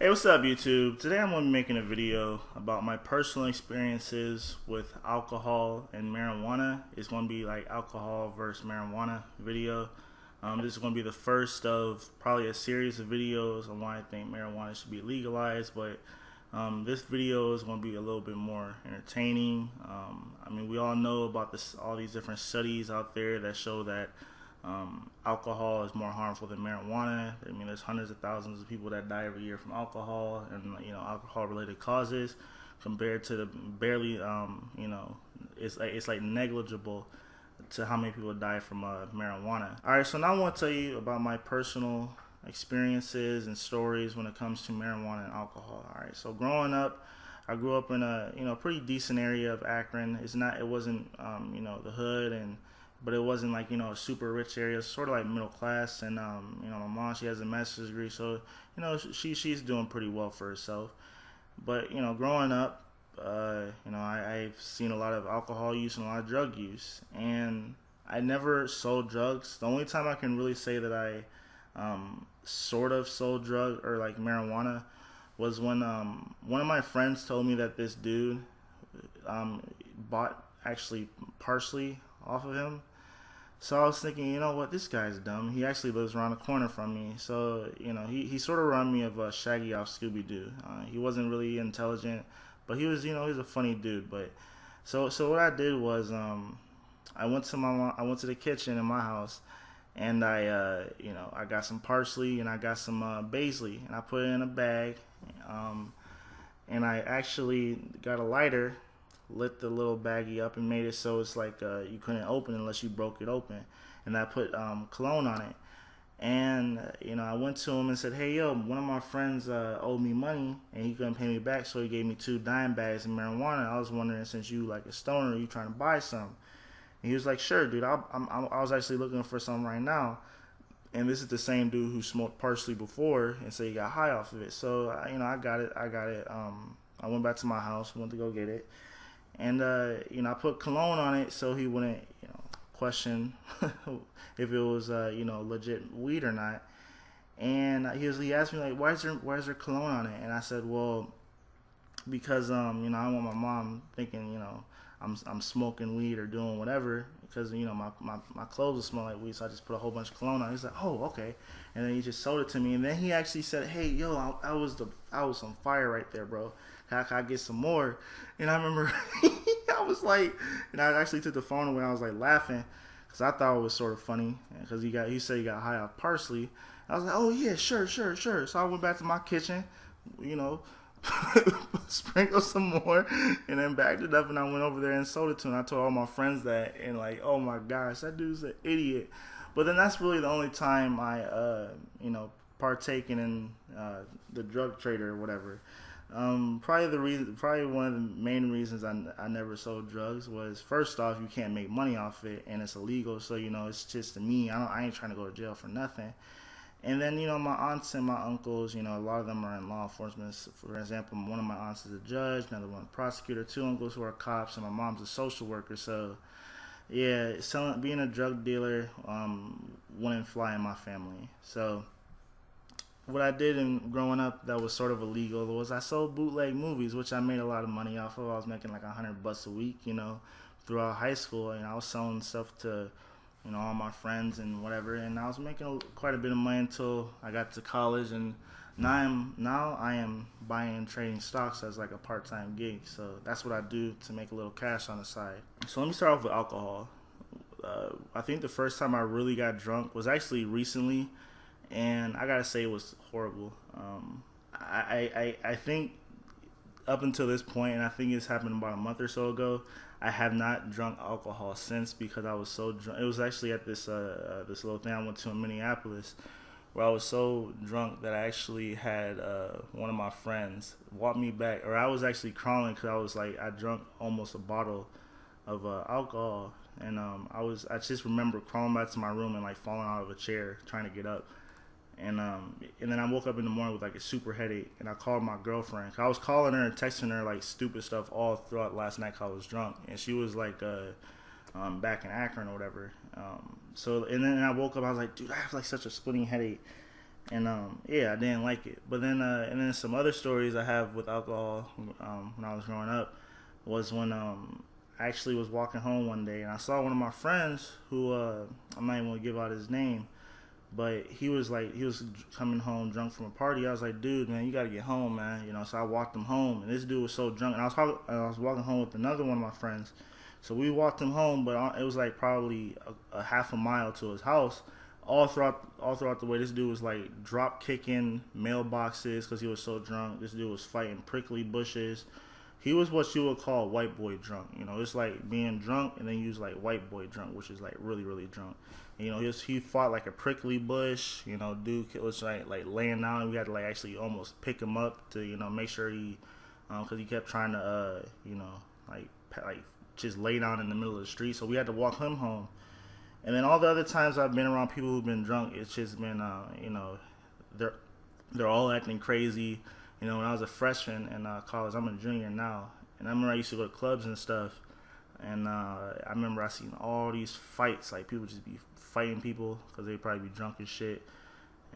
Hey, what's up, YouTube? Today I'm going to be making a video about my personal experiences with alcohol and marijuana. It's going to be like alcohol versus marijuana video. This is going to be the first of probably a series of videos on why I think marijuana should be legalized, but this video is going to be a little bit more entertaining. I mean, we all know about all these different studies out there that show that alcohol is more harmful than marijuana. I mean, there's hundreds of thousands of people that die every year from alcohol and alcohol-related causes, compared to the barely, it's like negligible to how many people die from marijuana. All right, so now I want to tell you about my personal experiences and stories when it comes to marijuana and alcohol. All right, so growing up, I grew up in a pretty decent area of Akron. It wasn't the hood, but it wasn't like a super rich area. It's sort of like middle class, and my mom, she has a master's degree, so she's doing pretty well for herself. But growing up, I've seen a lot of alcohol use and a lot of drug use, and I never sold drugs. The only time I can really say that I sort of sold drug or like marijuana was when one of my friends told me that this dude bought actually parsley off of him. So I was thinking, you know what, this guy's dumb. He actually lives around the corner from me. So, he sort of reminded me of Shaggy off Scooby-Doo. He wasn't really intelligent, but he was, he was a funny dude. But so what I did was I went to the kitchen in my house, and I got some parsley and I got some basil, and I put it in a bag, and I actually got a lighter, lit the little baggie up, and made it so it's like you couldn't open it unless you broke it open. And I put cologne on it, and I went to him and said, hey, yo, one of my friends owed me money and he couldn't pay me back, so he gave me 2 dime bags of marijuana. I was wondering, since you like a stoner, you trying to buy some? And he was like, sure, dude, I was actually looking for some right now. And this is the same dude who smoked parsley before and said he got high off of it. So I got it. I went back to my house, went to go get it. And I put cologne on it so he wouldn't question if it was legit weed or not. And he asked me, like, why is there cologne on it? And I said, well, because I don't want my mom thinking I'm smoking weed or doing whatever, because my clothes will smell like weed, so I just put a whole bunch of cologne on. He's like, oh, okay. And then he just sold it to me, and then he actually said, hey, yo, I was on fire right there, bro. Can I get some more? And I remember I was like, and I actually took the phone away. I was like laughing because I thought it was sort of funny, because he said he got high off parsley. I was like, oh yeah, sure. So I went back to my kitchen, sprinkled some more, and then bagged it up, and I went over there and sold it to him. I told all my friends that, and like, oh my gosh, that dude's an idiot. But then that's really the only time I partake in the drug trade or whatever. Probably one of the main reasons I never sold drugs was, first off, you can't make money off it, and it's illegal. So it's just, to me, I ain't trying to go to jail for nothing. And then my aunts and my uncles, a lot of them are in law enforcement. For example, one of my aunts is a judge, another one a prosecutor, 2 uncles who are cops, and my mom's a social worker. So yeah, being a drug dealer wouldn't fly in my family. So what I did in growing up that was sort of illegal was I sold bootleg movies, which I made a lot of money off of. I was making like $100 a week, throughout high school, and I was selling stuff to, all my friends and whatever, and I was making quite a bit of money until I got to college, and now I am buying and trading stocks as like a part-time gig. So that's what I do to make a little cash on the side. So let me start off with alcohol. I think the first time I really got drunk was actually recently, and I gotta say it was horrible. I think up until this point, and I think it's happened about a month or so ago, I have not drunk alcohol since, because I was so drunk. It was actually at this little thing I went to in Minneapolis, where I was so drunk that I actually had one of my friends walk me back, or I was actually crawling, because I drunk almost a bottle of alcohol, and I just remember crawling back to my room and like falling out of a chair trying to get up. And then I woke up in the morning with like a super headache, and I called my girlfriend. I was calling her and texting her like stupid stuff all throughout last night because I was drunk, and she was like back in Akron or whatever. And then I woke up, I was like, dude, I have like such a splitting headache. And yeah, I didn't like it. But then and then some other stories I have with alcohol when I was growing up was when I actually was walking home one day and I saw one of my friends who I'm not even gonna give out his name, but he was coming home drunk from a party. I was like, dude, man, you gotta get home, man. You know, so I walked him home, and this dude was so drunk. And I was walking home with another one of my friends, so we walked him home, but it was like probably a half a mile to his house. All throughout the way, this dude was like drop kicking mailboxes because he was so drunk. This dude was fighting prickly bushes. He was what you would call white boy drunk. You know, it's like being drunk and then you was like white boy drunk, which is like really really drunk. And, you know, he fought like a prickly bush. You know, dude was like laying down, and we had to like actually almost pick him up to, you know, make sure he, because he kept trying to you know, like just lay down in the middle of the street. So we had to walk him home. And then all the other times I've been around people who've been drunk, it's just been, you know, they're all acting crazy. You know, when I was a freshman in college, I'm a junior now, and I remember I used to go to clubs and stuff, and I remember I seen all these fights, like people just be fighting people because they probably be drunk as shit.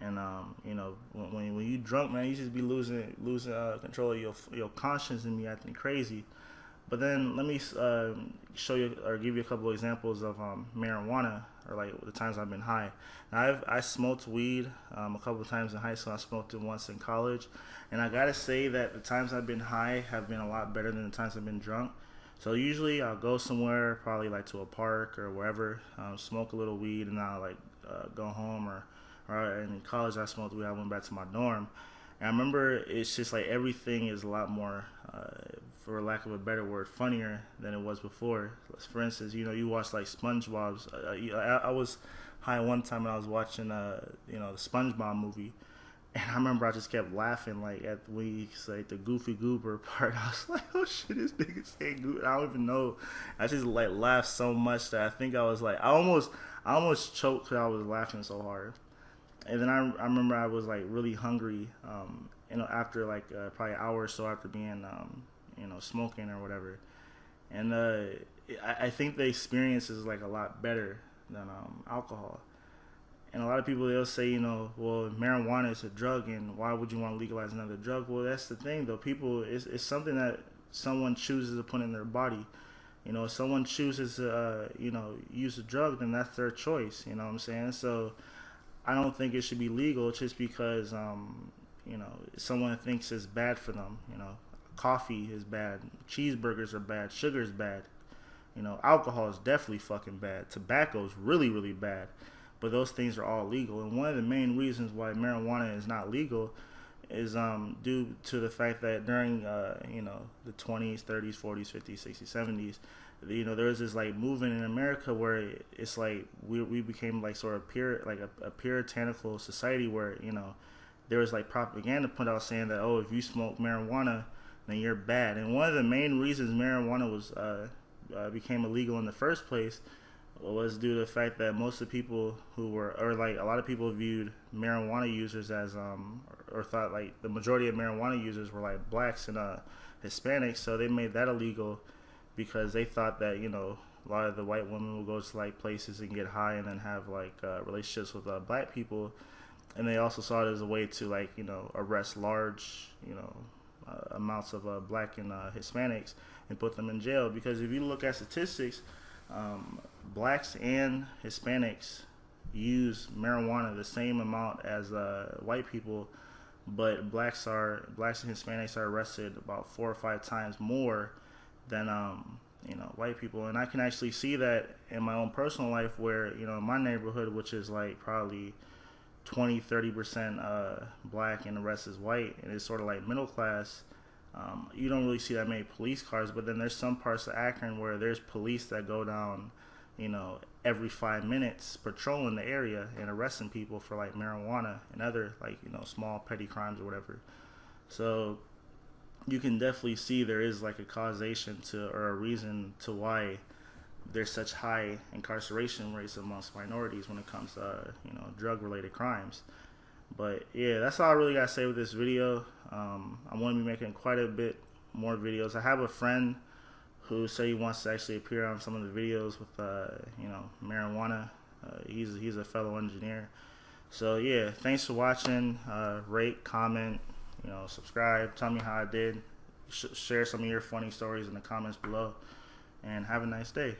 And you know, when you drunk, man, you just be losing control of your conscience and be acting crazy. But then let me show you or give you a couple of examples of marijuana, or like the times I've been high. Now I smoked weed a couple of times in high school. I smoked it once in college, and I gotta say that the times I've been high have been a lot better than the times I've been drunk. So usually I'll go somewhere, probably like to a park or wherever, smoke a little weed, and I'll like go home. Or in college I smoked weed. I went back to my dorm. And I remember it's just like everything is a lot more, for lack of a better word, funnier than it was before. For instance, you know, you watch like SpongeBob's. I was high one time and I was watching, you know, the SpongeBob movie, and I remember I just kept laughing like at when he said the Goofy Goober part. I was like, oh shit, this nigga saying Goofy. I don't even know. I just like laughed so much that I think I was like, I almost choked because I was laughing so hard. And then I remember I was like really hungry, you know, after like probably an hour or so after being, you know, smoking or whatever. And I think the experience is like a lot better than alcohol. And a lot of people, they'll say, you know, well, marijuana is a drug, and why would you want to legalize another drug? Well, that's the thing, though. People, it's something that someone chooses to put in their body. You know, if someone chooses to, you know, use a drug, then that's their choice. You know what I'm saying? So I don't think it should be legal just because, you know, someone thinks it's bad for them. You know, coffee is bad, cheeseburgers are bad, sugar is bad. You know, alcohol is definitely fucking bad. Tobacco is really, really bad. But those things are all legal. And one of the main reasons why marijuana is not legal is due to the fact that during, you know, the 20s, 30s, 40s, 50s, 60s, 70s, you know, there was this like movement in America where it's like we became like sort of a puritanical society where, you know, there was like propaganda put out saying that, oh, if you smoke marijuana, then you're bad. And one of the main reasons marijuana was became illegal in the first place was due to the fact that most of the people who were, or like a lot of people viewed marijuana users as or thought like the majority of marijuana users were like blacks and Hispanics, so they made that illegal because they thought that, you know, a lot of the white women would go to like places and get high and then have like relationships with black people, and they also saw it as a way to like, you know, arrest large, you know, amounts of black and Hispanics and put them in jail. Because if you look at statistics, blacks and Hispanics use marijuana the same amount as white people, but blacks and Hispanics are arrested about 4 or 5 times more than you know, white people. And I can actually see that in my own personal life where, you know, in my neighborhood, which is like probably 20-30% black and the rest is white, and it's sort of like middle class, you don't really see that many police cars. But then there's some parts of Akron where there's police that go down, you know, every 5 minutes patrolling the area and arresting people for like marijuana and other like, you know, small petty crimes or whatever. So you can definitely see there is like a causation to, or a reason to why there's such high incarceration rates amongst minorities when it comes to, you know, drug related crimes. But yeah, that's all I really gotta say with this video. I'm going to be making quite a bit more videos. I have a friend who said he wants to actually appear on some of the videos with, you know, marijuana. He's a fellow engineer. So yeah, thanks for watching. Rate, comment, subscribe. Tell me how I did. Share some of your funny stories in the comments below, and have a nice day.